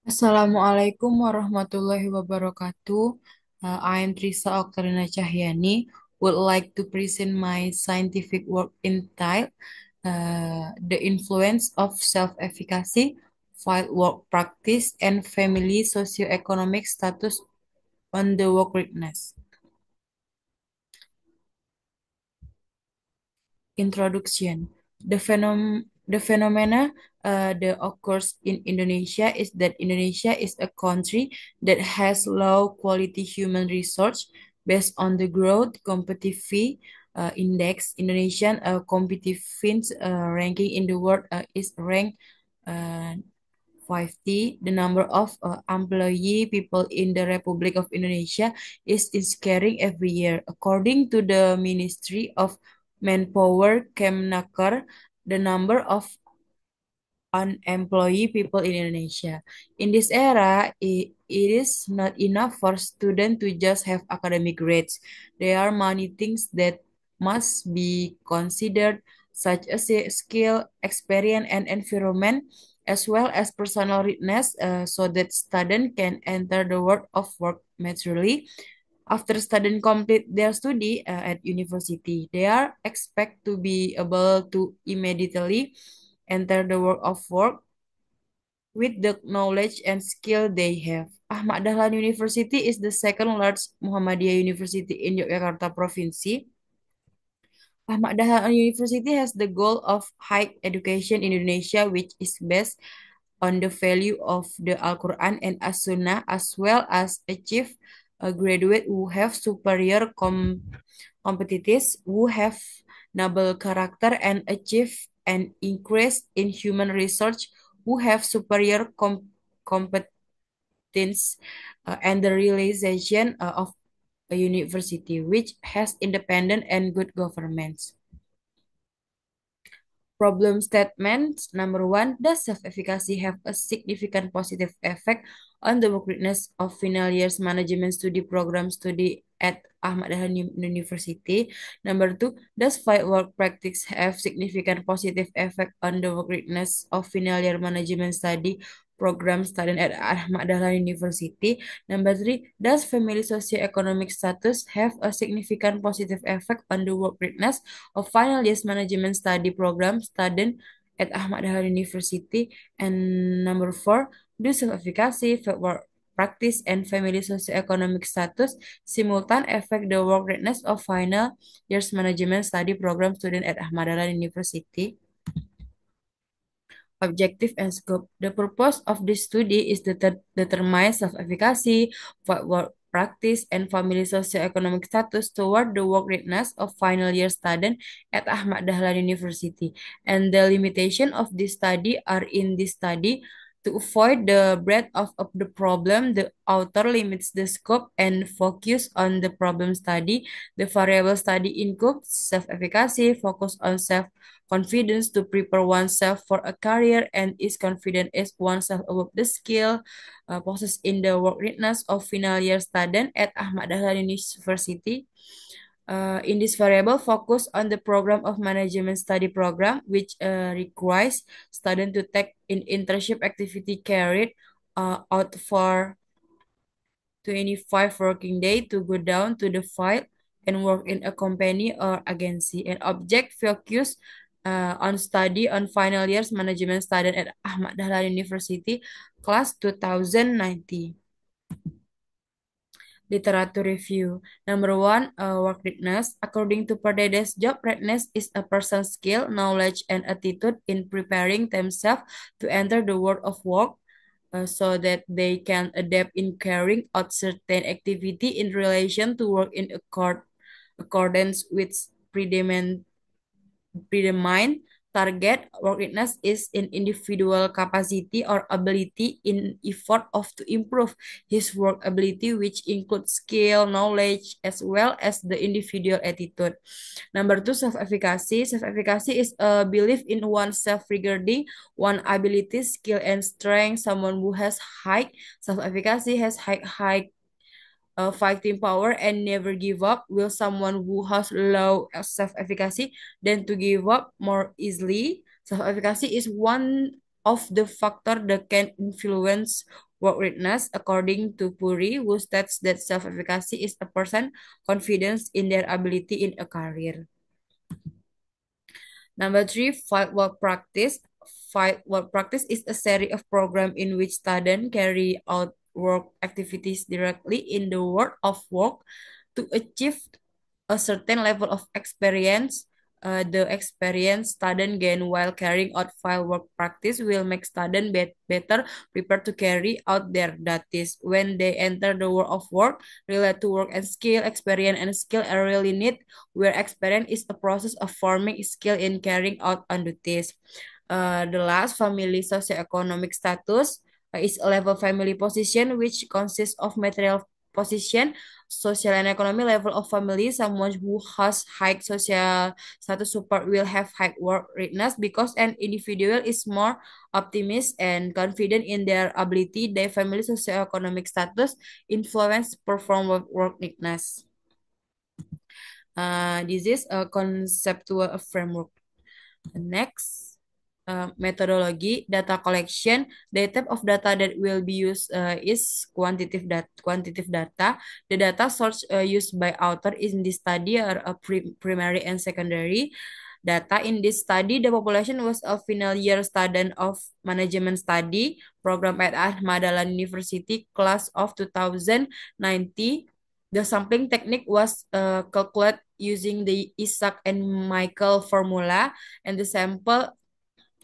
Assalamualaikum warahmatullahi wabarakatuh. I am Trisa Oktarina Cahyani. Would like to present my scientific work entitled The Influence of Self-Efficacy, Field Work Practice, and Family Socioeconomic Status on the Work Readiness. Introduction. The phenomena that occurs in Indonesia is that Indonesia is a country that has low quality human resource based on the growth competitive index. Indonesian competitiveness ranking in the world is ranked uh, 50. The number of employee people in the Republic of Indonesia is increasing every year. According to the Ministry of Manpower, Kemnaker, the number of unemployed people in Indonesia. In this era, it is not enough for students to just have academic grades. There are many things that must be considered, such as a skill, experience, and environment, as well as personal readiness, so that students can enter the world of work maturely. After students complete their study at university, they are expect to be able to immediately enter the world of work with the knowledge and skill they have. Ahmad Dahlan University is the second largest Muhammadiyah university in Yogyakarta Province. Ahmad Dahlan University has the goal of high education in Indonesia, which is based on the value of the Al-Quran and As-Sunnah, as well as achieve a graduate who have superior competitiveness, who have noble character and achieve an increase in human research, who have superior competence, and the realization of a university which has independent and good governments. Problem statement number one, does self-efficacy have a significant positive effect on the worthiness of final year's management study program study at Ahmad Dahlan University? Number two, does field work practice have significant positive effect on the worthiness of final year management study program studied at Ahmad Dahlan University? Number three, does family socioeconomic status have a significant positive effect on the worthiness of final year's management study program studied at Ahmad Dahlan University? And number four, do self-efficacy, work practice, and family socioeconomic status simultan affect the work readiness of final year's management study program student at Ahmad Dahlan University? Objective and scope. The purpose of this study is to determine self-efficacy, work practice, and family socioeconomic status toward the work readiness of final year student at Ahmad Dahlan University. And the limitation of this study are in this study. To avoid the breadth of the problem, the author limits the scope and focus on the problem study. The variable study includes self-efficacy, focus on self-confidence to prepare oneself for a career, and is confident as oneself about the skill possessed in the work readiness of final year student at Ahmad Dahlan University. In this variable, focus on the program of management study program, which requires student to take in internship activity carried out for 25 working day to go down to the field and work in a company or agency. And object focus on study on final year's management study at Ahmad Dahlan University, class 2019. Literature review. Number one, work readiness. According to Pardedes, job readiness is a person's skill, knowledge, and attitude in preparing themselves to enter the world of work, so that they can adapt in carrying out certain activity in relation to work in accordance with predetermined predetermined target. Worthiness is an individual capacity or ability in effort of to improve his work ability, which includes skill, knowledge, as well as the individual attitude. Number two, self-efficacy. Self-efficacy is a belief in oneself regarding one ability, skill, and strength. Someone who has high self-efficacy has high fighting power and never give up, will someone who has low self-efficacy than to give up more easily. Self-efficacy is one of the factor that can influence work readiness, according to Puri, who states that self-efficacy is a person's confidence in their ability in a career. Number three, field work practice. Field work practice is a series of programs in which students carry out work activities directly in the world of work to achieve a certain level of experience. The experience student gain while carrying out field work practice will make student better prepared to carry out their duties when they enter the world of work. Relate to work and skill, experience and skill are really need, where experience is a process of forming skill in carrying out on duties. The last, family socioeconomic status is a level family position which consists of material position, social and economic level of family. Someone who has high social status support will have high work readiness because an individual is more optimistic and confident in their ability. Their family socioeconomic status influence perform work readiness. This is a conceptual framework. Next, methodology, data collection. The type of data that will be used is quantitative data. Quantitative data. The data source used by author in this study are primary and secondary data. In this study, the population was a final year student of management study program at Ahmad Dahlan University, class of 2019. The sampling technique was calculated using the Isaac and Michael formula, and the sample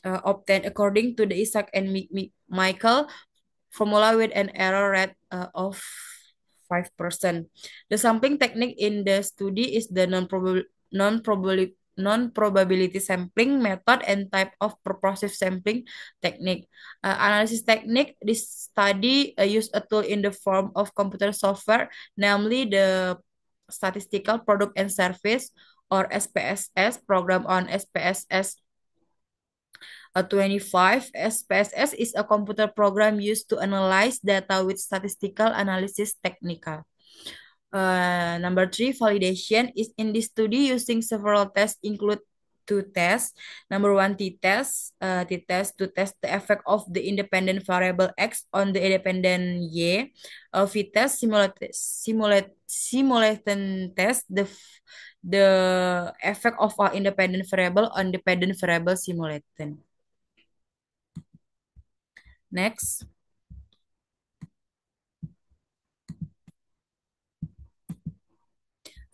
obtained according to the Isaac and Michael formula with an error rate of 5%. The sampling technique in the study is the non-probability sampling method and type of purposive sampling technique. Analysis technique, this study used a tool in the form of computer software, namely the Statistical Product and Service or SPSS program on SPSS 25. SPSS is a computer program used to analyze data with statistical analysis technical. Number three, validation is in this study using several tests include two tests. Number one, t-test. T-test to test the effect of the independent variable X on the independent Y. V-test simulation test the effect of our independent variable on dependent variable simulated. Next.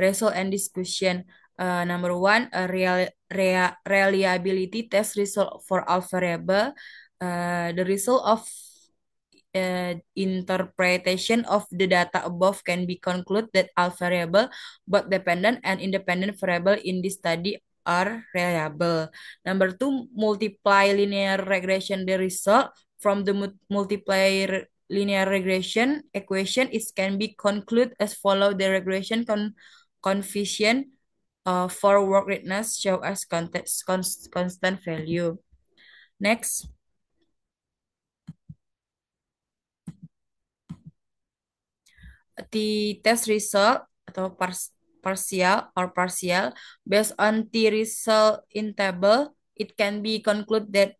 Result and discussion. Number one, reliability test result for all variable. The result of interpretation of the data above can be concluded that all variable, both dependent and independent variable in this study are reliable. Number two, multiply linear regression. The result from the multiply linear regression equation it can be concluded as follow. The regression coefficient for work readiness show as constant value. Next. The test result atau partial based on the result in table, it can be concluded that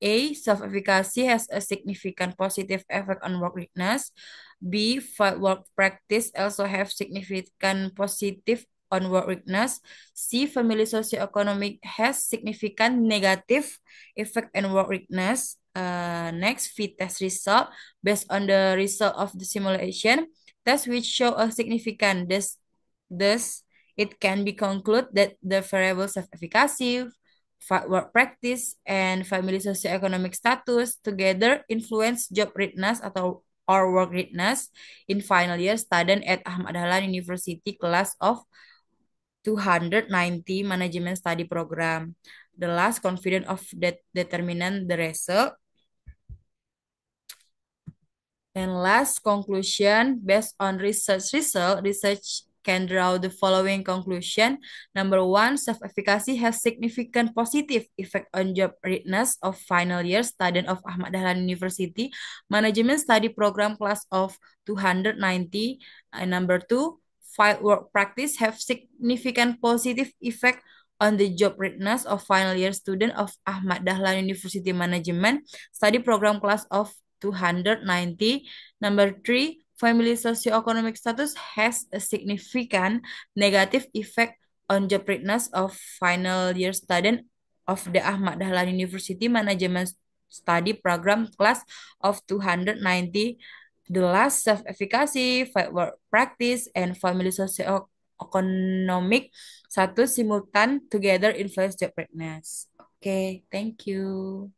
A, self-efficacy has a significant positive effect on work readiness. B, field work practice also have significant positive on work readiness. C, family socioeconomic has significant negative effect on work readiness. Next, fit test result based on the result of the simulation test which show a significant. Thus, it can be concluded that the variables of efficacy, work practice, and family socioeconomic status together influence job readiness atau or work readiness in final year student at Ahmad Dahlan University class of 290 management study program. The last, confident of that determinant the result. And last, conclusion based on research result, research can draw the following conclusion. Number one, self-efficacy has significant positive effect on job readiness of final year student of Ahmad Dahlan University Management Study Program class of 290. And number two, field work practice have significant positive effect on the job readiness of final year student of Ahmad Dahlan University Management Study Program class of 290. Number three, family socioeconomic status has a significant negative effect on job readiness of final year student of the Ahmad Dahlan University Management Study Program class of 290. The last self-efficacy, fight work practice, and family socioeconomic satu simultan together influence job readiness. Oke, thank you.